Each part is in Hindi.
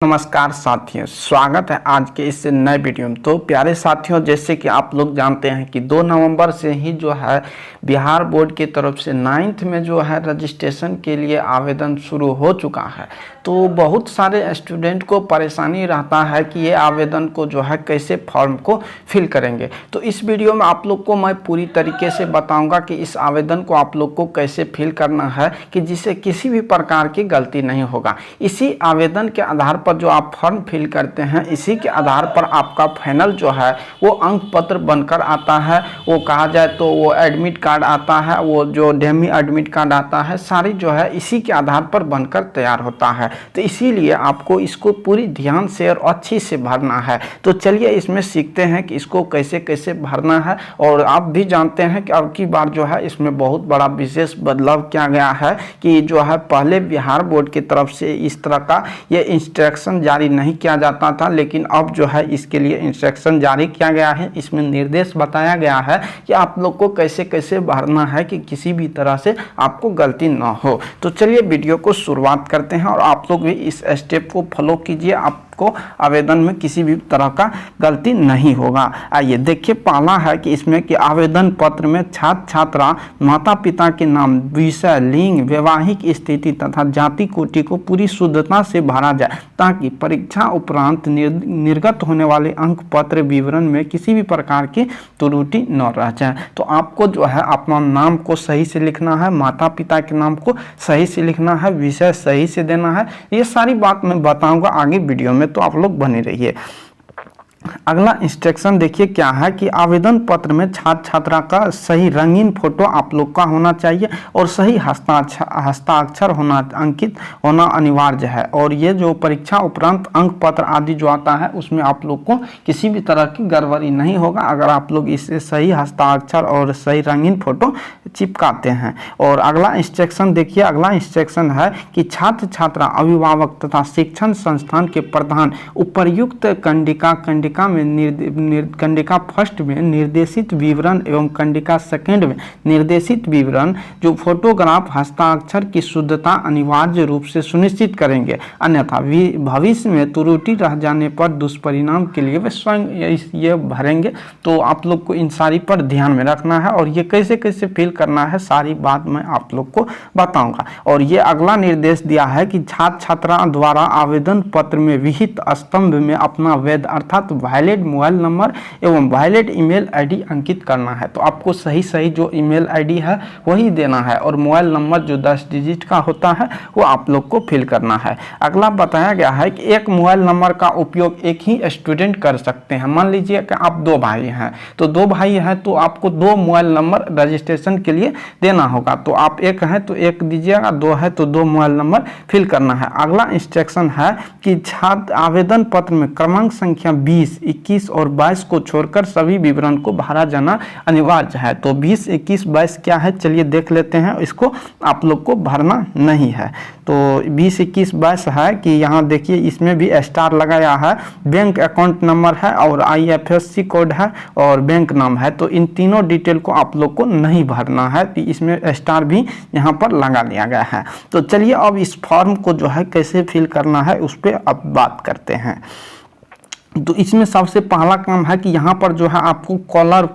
नमस्कार साथियों, स्वागत है आज के इस नए वीडियो में। तो प्यारे साथियों, जैसे कि आप लोग जानते हैं कि 2 नवंबर से ही जो है बिहार बोर्ड की तरफ से 9th में जो है रजिस्ट्रेशन के लिए आवेदन शुरू हो चुका है। तो बहुत सारे स्टूडेंट को परेशानी रहता है कि ये आवेदन को जो है कैसे फॉर्म को फिल करेंगे। तो इस वीडियो में आप लोग को मैं पूरी तरीके से बताऊंगा कि इस आवेदन को आप लोग को कैसे फिल करना है कि जिससे किसी भी प्रकार की गलती नहीं होगा। इसी आवेदन के आधार पर जो आप फॉर्म फिल करते हैं, इसी के आधार पर आपका फाइनल जो है वो अंक पत्र बनकर आता है। वो कहा जाए तो वो एडमिट कार्ड आता है, वो जो डेमी एडमिट कार्ड आता है, सारी जो है इसी के आधार पर बनकर तैयार होता है। तो इसीलिए आपको इसको पूरी ध्यान से और अच्छी से भरना है। तो चलिए इसमें सीखते हैं कि इसको कैसे कैसे भरना है। और आप भी जानते हैं कि अब की बार जो है इसमें बहुत बड़ा विशेष बदलाव किया गया है कि जो है पहले बिहार बोर्ड की तरफ से इस तरह का ये इंस्ट्रक्शन जारी नहीं किया जाता था, लेकिन अब जो है इसके लिए इंस्ट्रक्शन जारी किया गया है। इसमें निर्देश बताया गया है कि आप लोग को कैसे कैसे भरना है कि किसी भी तरह से आपको गलती ना हो। तो चलिए वीडियो को शुरुआत करते हैं और आप लोग भी इस स्टेप को फॉलो कीजिए। आपको आवेदन में किसी भी तरह का गलती नहीं होगा। आइए देखिए, पहला है कि इसमें कि आवेदन पत्र में छात्र छात्रा माता पिता के नाम, विषय, लिंग, वैवाहिक स्थिति तथा जाति कोटि को पूरी शुद्धता से भरा जाए ताकि परीक्षा उपरांत निर्गत होने वाले अंक पत्र विवरण में किसी भी प्रकार की त्रुटि न रह जाए। तो आपको जो है अपना नाम को सही से लिखना है, माता पिता के नाम को सही से लिखना है, विषय सही से देना है। ये सारी बात मैं बताऊंगा आगे वीडियो में, तो आप लोग बने रहिए। अगला इंस्ट्रक्शन देखिए क्या है कि आवेदन पत्र में छात्र छात्रा का सही रंगीन फोटो आप लोग का होना चाहिए और सही हस्ताक्षर होना, अंकित होना अनिवार्य है। और ये जो परीक्षा उपरांत अंक पत्र आदि जो आता है उसमें आप लोग को किसी भी तरह की गड़बड़ी नहीं होगा अगर आप लोग इससे सही हस्ताक्षर और सही रंगीन फोटो चिपकाते हैं। और अगला इंस्ट्रक्शन देखिए, अगला इंस्ट्रक्शन है कि छात्र छात्रा, अभिभावक तथा शिक्षण संस्थान के प्रधान उपर्युक्त कंडिका फर्स्ट में निर्देशित विवरण एवं कंडिका सेकंड में निर्देशित विवरण जो फोटोग्राफ हस्ताक्षर की शुद्धता अनिवार्य रूप से सुनिश्चित करेंगे, अन्यथा भविष्य में त्रुटि रह जाने पर दुष्परिणाम के लिए वे स्वयं ये भरेंगे। तो आप लोग को इन सारी पर ध्यान में रखना है और ये कैसे कैसे फिल करना है सारी बात मैं आप लोग को बताऊंगा। और ये अगला निर्देश दिया है कि छात्र छात्रा द्वारा आवेदन पत्र में विहित स्तंभ में अपना वैध अर्थात वैलिड मोबाइल नंबर एवं वैलिड ईमेल आईडी अंकित करना है। तो आपको सही सही जो ईमेल आईडी है वही देना है और मोबाइल नंबर जो 10 डिजिट का होता है वो आप लोग को फिल करना है। अगला बताया गया है कि एक मोबाइल नंबर का उपयोग एक ही स्टूडेंट कर सकते हैं। मान लीजिए कि आप 2 भाई हैं, तो 2 भाई हैं तो आपको 2 मोबाइल नंबर रजिस्ट्रेशन के लिए देना होगा। तो आप एक हैं तो एक दीजिएगा, 2 है तो 2 मोबाइल नंबर फिल करना है। अगला इंस्ट्रक्शन है कि छात्र आवेदन पत्र में क्रमांक संख्या 20, 21 और 22 को छोड़कर सभी विवरण को भरा जाना अनिवार्य है। तो 20, 21, 22 क्या है चलिए देख लेते हैं। इसको आप लोग को भरना नहीं है। तो 20, 21, 22 है कि यहाँ देखिए इसमें भी स्टार लगाया है, बैंक अकाउंट नंबर है और IFSC कोड है और बैंक नाम है। तो इन तीनों डिटेल को आप लोग को नहीं भरना है, तो इसमें स्टार भी यहाँ पर लगा लिया गया है। तो चलिए अब इस फॉर्म को जो है कैसे फिल करना है उस पर अब बात करते हैं। तो इसमें सबसे पहला काम है कि यहाँ पर जो है आपको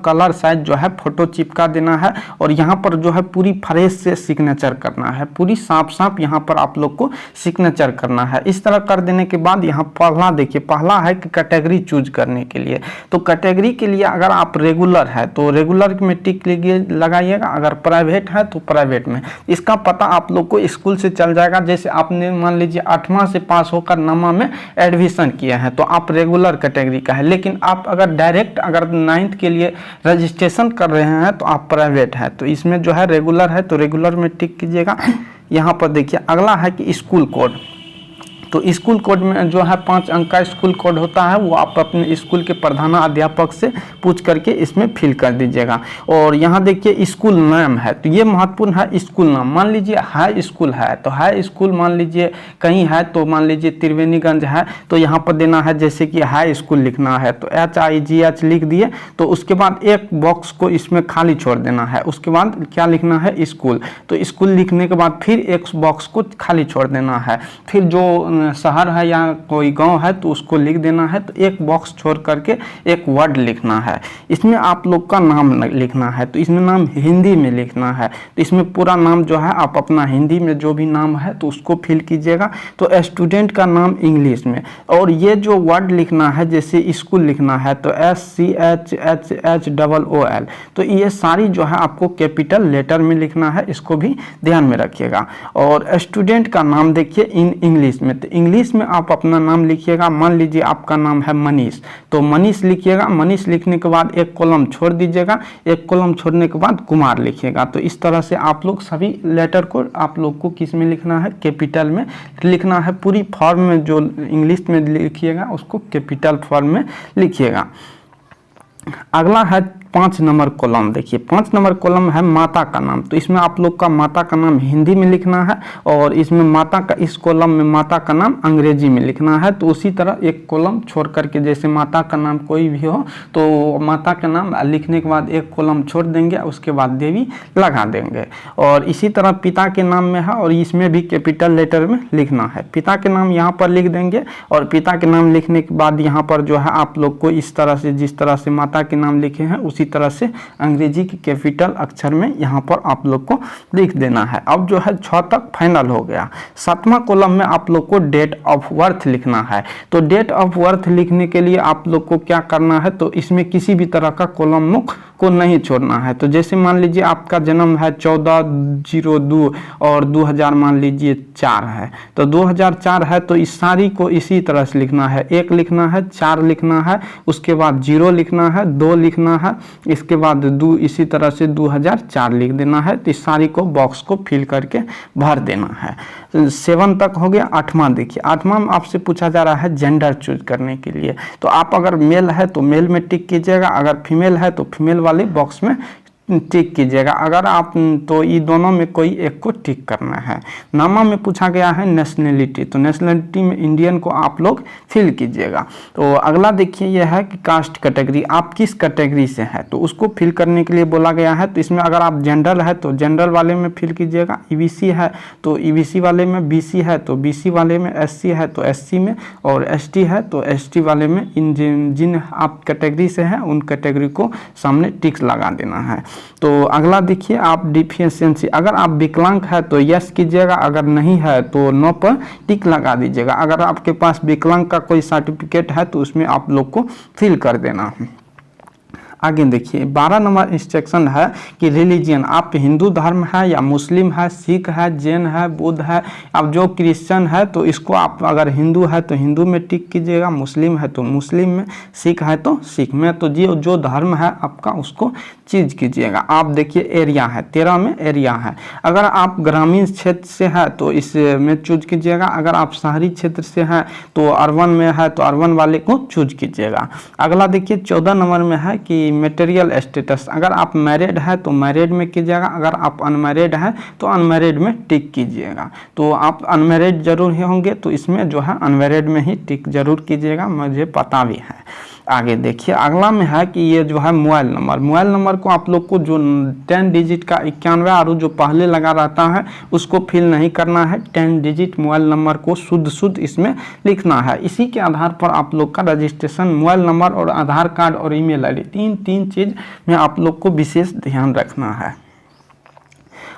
कलर साइज जो है फोटो चिपका देना है और यहाँ पर जो है पूरी फ्रेश से सिग्नेचर करना है, पूरी साफ यहाँ पर आप लोग को सिग्नेचर करना है। इस तरह कर देने के बाद यहाँ पहला देखिए, पहला है कि कैटेगरी चूज करने के लिए। तो कैटेगरी के लिए अगर आप रेगुलर है तो रेगुलर में टिक लगाइएगा, अगर प्राइवेट है तो प्राइवेट में। इसका पता आप लोग को स्कूल से चल जाएगा। जैसे आपने मान लीजिए 8वां से पास होकर 9वां में एडमिशन किया है तो आप रेगुलर कैटेगरी का है, लेकिन आप अगर डायरेक्ट अगर 9th के लिए रजिस्ट्रेशन कर रहे हैं तो आप प्राइवेट है। तो इसमें जो है रेगुलर है तो रेगुलर में टिक कीजिएगा। यहाँ पर देखिए अगला है कि स्कूल कोड। तो स्कूल कोड में जो है 5 अंक का स्कूल कोड होता है, वो आप अपने स्कूल के प्रधानाध्यापक से पूछ करके इसमें फिल कर दीजिएगा। और यहाँ देखिए स्कूल नाम है, तो ये महत्वपूर्ण है। स्कूल नाम मान लीजिए हाई स्कूल है तो हाई स्कूल मान लीजिए कहीं है, तो मान लीजिए त्रिवेणीगंज है तो यहाँ पर देना है जैसे कि हाई स्कूल लिखना है तो HIGH लिख दिए। तो उसके बाद एक बॉक्स को इसमें खाली छोड़ देना है, उसके बाद क्या लिखना है स्कूल। तो स्कूल लिखने के बाद फिर एक बॉक्स को खाली छोड़ देना है। फिर जो शहर है या कोई गांव है तो उसको लिख देना है। तो एक बॉक्स छोड़ करके एक वर्ड लिखना है। इसमें आप लोग का नाम लिखना है, तो इसमें नाम हिंदी में लिखना है। तो इसमें पूरा नाम जो है आप अपना हिंदी में जो भी नाम है तो उसको फिल कीजिएगा। तो स्टूडेंट का नाम इंग्लिश में, और ये जो वर्ड लिखना है जैसे स्कूल लिखना है तो SCHHOOL, तो ये सारी जो है आपको कैपिटल लेटर में लिखना है, इसको भी ध्यान में रखिएगा। और स्टूडेंट का नाम देखिए इन इंग्लिश में, तो इंग्लिश में आप अपना नाम लिखिएगा। मान लीजिए आपका नाम है मनीष, तो मनीष लिखिएगा। मनीष लिखने के बाद एक कॉलम छोड़ दीजिएगा, एक कॉलम छोड़ने के बाद कुमार लिखिएगा। तो इस तरह से आप लोग सभी लेटर को आप लोग को किस में लिखना है, कैपिटल में लिखना है। पूरी फॉर्म में जो इंग्लिश में लिखिएगा उसको कैपिटल फॉर्म में लिखिएगा। अगला है 5 नंबर कॉलम। देखिए 5 नंबर कॉलम है माता का नाम, तो इसमें आप लोग का माता का नाम हिंदी में लिखना है, और इसमें माता का, इस कॉलम में माता का नाम अंग्रेजी में लिखना है। तो उसी तरह एक कॉलम छोड़ करके, जैसे माता का नाम कोई भी हो तो माता का नाम लिखने के बाद एक कॉलम छोड़ देंगे, उसके बाद देवी लगा देंगे। और इसी तरह पिता के नाम में है, और इसमें भी कैपिटल लेटर में लिखना है। पिता के नाम यहाँ पर लिख देंगे, और पिता के नाम लिखने के बाद यहाँ पर जो है आप लोग को इस तरह से, जिस तरह से माता के नाम लिखे हैं उसी तरह से अंग्रेजी की कैपिटल अक्षर में यहाँ पर आप लोग को लिख देना है। अब जो है 6 तक फाइनल हो गया। 7वां कॉलम में आप लोग को डेट ऑफ बर्थ लिखना है। तो डेट ऑफ बर्थ लिखने के लिए आप लोग को क्या करना है, तो इसमें किसी भी तरह का कॉलम मुख को नहीं छोड़ना है। तो जैसे मान लीजिए आपका जन्म है 14/02 और 2000 मान लीजिए 4 है, तो 2004 है, तो इस सारी को इसी तरह से लिखना है। 1 लिखना है, 4 लिखना है, उसके बाद 0 लिखना है, 2 लिखना है, इसके बाद 2, इसी तरह से 2004 लिख देना है। तो इस सारी को बॉक्स को फिल करके भर देना है। 7 तक हो गया। 8वां देखिए, 8वां में आपसे पूछा जा रहा है जेंडर चूज करने के लिए। तो आप अगर मेल है तो मेल में टिक कीजिएगा, अगर फीमेल है तो फीमेल वाले बॉक्स में टिक कीजिएगा। अगर आप, तो ये दोनों में कोई एक को टिक करना है। नामा में पूछा गया है नेशनलिटी, तो नेशनलिटी में इंडियन को आप लोग फिल कीजिएगा। तो अगला देखिए यह है कि कास्ट कैटेगरी, आप किस कैटेगरी से है तो उसको फिल करने के लिए बोला गया है। तो इसमें अगर आप जनरल है तो जनरल वाले में फिल कीजिएगा, ईबीसी है तो ईबीसी वाले में, बीसी है तो बीसी वाले में, एससी है तो एससी में, और एसटी है तो एसटी वाले में। इन जिन आप कैटेगरी से हैं उन कैटेगरी को सामने टिक्स लगा देना है। तो अगला देखिए आप डिफिशियंसी, अगर आप विकलांग है तो यस कीजिएगा, अगर नहीं है तो नो पर टिक लगा दीजिएगा। अगर आपके पास विकलांग का कोई सर्टिफिकेट है तो उसमें आप लोग को फिल कर देना है। आगे देखिए 12 नंबर इंस्ट्रक्शन है कि रिलीजियन, आप हिंदू धर्म है या मुस्लिम है, सिख है, जैन है, बुद्ध है, अब जो क्रिश्चियन है तो इसको आप, अगर हिंदू है तो हिंदू में टिक कीजिएगा, मुस्लिम है तो मुस्लिम में, सिख है तो सिख में। तो जो धर्म है आपका उसको चीज कीजिएगा। आप देखिए एरिया है, 13 में एरिया है। अगर आप ग्रामीण क्षेत्र से है तो इसमें चूज कीजिएगा, अगर आप शहरी क्षेत्र से हैं तो अर्बन में है तो अर्बन वाले को चूज कीजिएगा। अगला देखिए 14 नंबर में है कि मटेरियल स्टेटस, अगर आप मैरिड है तो मैरिड में कीजिएगा, अगर आप अनमैरिड है तो अनमैरिड में टिक कीजिएगा। तो आप अनमैरिड जरूर ही होंगे तो इसमें जो है अनमैरिड में ही टिक जरूर कीजिएगा, मुझे पता भी है। आगे देखिए अगला में है कि ये जो है मोबाइल नंबर, मोबाइल नंबर को आप लोग को जो 10 डिजिट का 91 और जो पहले लगा रहता है उसको फिल नहीं करना है। 10 डिजिट मोबाइल नंबर को शुद्ध इसमें लिखना है। इसी के आधार पर आप लोग का रजिस्ट्रेशन, मोबाइल नंबर और आधार कार्ड और ईमेल आईडी, तीन चीज में आप लोग को विशेष ध्यान रखना है।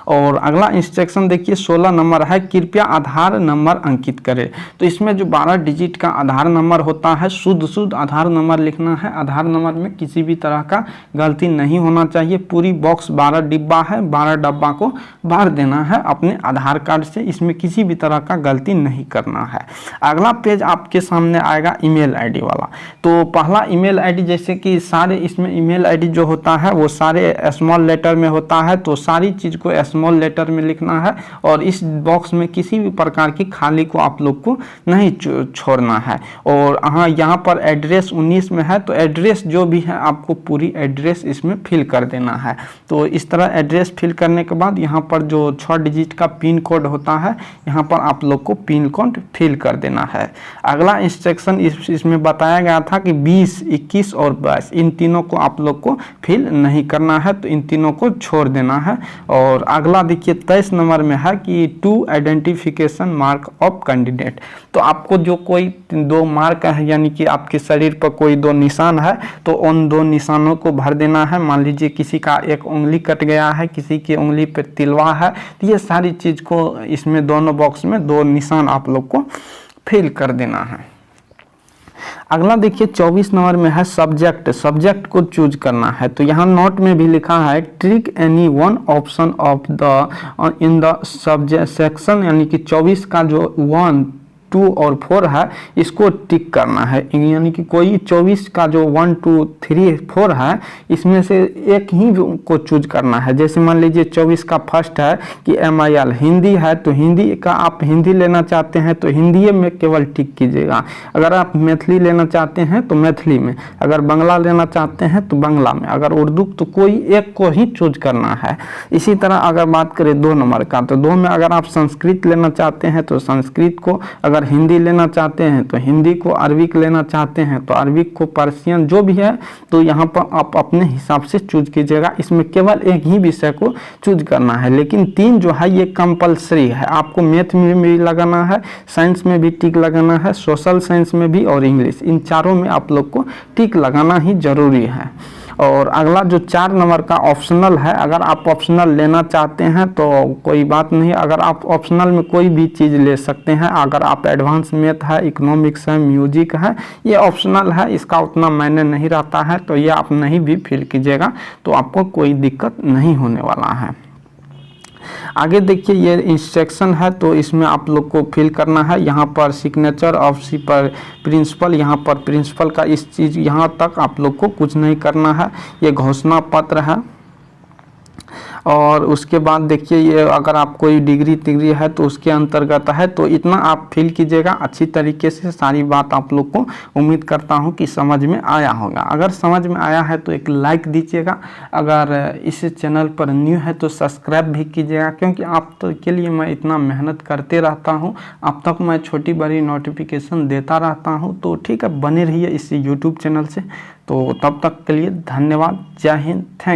और अगला इंस्ट्रक्शन देखिए 16 नंबर है, कृपया आधार नंबर अंकित करें। तो इसमें जो 12 डिजिट का आधार नंबर होता है, शुद्ध आधार नंबर लिखना है। आधार नंबर में किसी भी तरह का गलती नहीं होना चाहिए। पूरी बॉक्स 12 डिब्बा है, 12 डब्बा को भर देना है अपने आधार कार्ड से, इसमें किसी भी तरह का गलती नहीं करना है। अगला पेज आपके सामने आएगा ईमेल आईडी वाला। तो पहला ईमेल आईडी, जैसे कि सारे इसमें ईमेल आईडी जो होता है वो सारे स्मॉल लेटर में होता है, तो सारी चीज़ को स्मॉल लेटर में लिखना है। और इस बॉक्स में किसी भी प्रकार की खाली को आप लोग को नहीं छोड़ना है। और हाँ, यहाँ पर एड्रेस 19 में है तो एड्रेस जो भी है आपको पूरी एड्रेस इसमें फिल कर देना है। तो इस तरह एड्रेस फिल करने के बाद यहाँ पर जो 6 डिजिट का पिन कोड होता है, यहाँ पर आप लोग को पिन कोड फिल कर देना है। अगला इंस्ट्रक्शन इसमें बताया गया था कि 20, 21 और 22 इन तीनों को आप लोग को फिल नहीं करना है, तो इन तीनों को छोड़ देना है। और अगला देखिए 23 नंबर में है कि two identification mark of candidate. तो आपको जो कोई 2 मार्क है, यानी कि आपके शरीर पर कोई 2 निशान है, तो उन 2 निशानों को भर देना है। मान लीजिए किसी का एक उंगली कट गया है, किसी की उंगली पर तिलवा है, तो ये सारी चीज़ को इसमें दोनों बॉक्स में 2 निशान आप लोग को फिल कर देना है। अगला देखिए 24 नंबर में है सब्जेक्ट। सब्जेक्ट को चूज करना है। तो यहाँ नोट में भी लिखा है trick any one option of the in the subject section, यानी कि 24 का जो 1, 2 और 4 है इसको टिक करना है। यानी कि कोई 24 का जो 1, 2, 3, 4 है इसमें से एक ही को चूज करना है। जैसे मान लीजिए 24 का फर्स्ट है कि MIL हिंदी है, तो हिंदी का आप हिंदी लेना चाहते हैं तो हिंदी में केवल टिक कीजिएगा। अगर आप मैथिली लेना चाहते हैं तो मैथिली में, अगर बांग्ला लेना चाहते हैं तो बांग्ला में, अगर उर्दू, तो कोई एक को ही चूज करना है। इसी तरह अगर बात करें 2 नंबर का, तो 2 में अगर आप संस्कृत लेना चाहते हैं तो संस्कृत को, अगर हिंदी लेना चाहते हैं तो हिंदी को, अरबिक लेना चाहते हैं तो अरबिक को, पर्शियन जो भी है तो यहाँ पर आप अपने हिसाब से चूज कीजिएगा। इसमें केवल एक ही विषय को चूज करना है, लेकिन 3 जो है ये कंपलसरी है। आपको मैथ में भी लगाना है, साइंस में भी टिक लगाना है, सोशल साइंस में भी और इंग्लिश, इन चारों में आप लोग को टिक लगाना ही जरूरी है। और अगला जो 4 नंबर का ऑप्शनल है, अगर आप ऑप्शनल लेना चाहते हैं तो कोई बात नहीं, अगर आप ऑप्शनल में कोई भी चीज़ ले सकते हैं। अगर आप एडवांस मैथ है, इकोनॉमिक्स है, म्यूजिक है, ये ऑप्शनल है, इसका उतना मायने नहीं रहता है, तो ये आप नहीं भी फिल कीजिएगा तो आपको कोई दिक्कत नहीं होने वाला है। आगे देखिए ये इंस्ट्रक्शन है, तो इसमें आप लोग को फिल करना है। यहाँ पर सिग्नेचर ऑफ सी पर प्रिंसिपल, यहाँ पर प्रिंसिपल का इस चीज़ यहाँ तक आप लोग को कुछ नहीं करना है। ये घोषणा पत्र है। और उसके बाद देखिए ये अगर आप कोई डिग्री है तो उसके अंतर्गत है। तो इतना आप फिल कीजिएगा अच्छी तरीके से। सारी बात आप लोग को उम्मीद करता हूं कि समझ में आया होगा। अगर समझ में आया है तो एक लाइक दीजिएगा। अगर इस चैनल पर न्यू है तो सब्सक्राइब भी कीजिएगा, क्योंकि आप तो के लिए मैं इतना मेहनत करते रहता हूँ। अब तक मैं छोटी बड़ी नोटिफिकेशन देता रहता हूँ। तो ठीक है, बने रहिए इस यूट्यूब चैनल से। तो तब तक के लिए धन्यवाद। जय हिंद। थैंक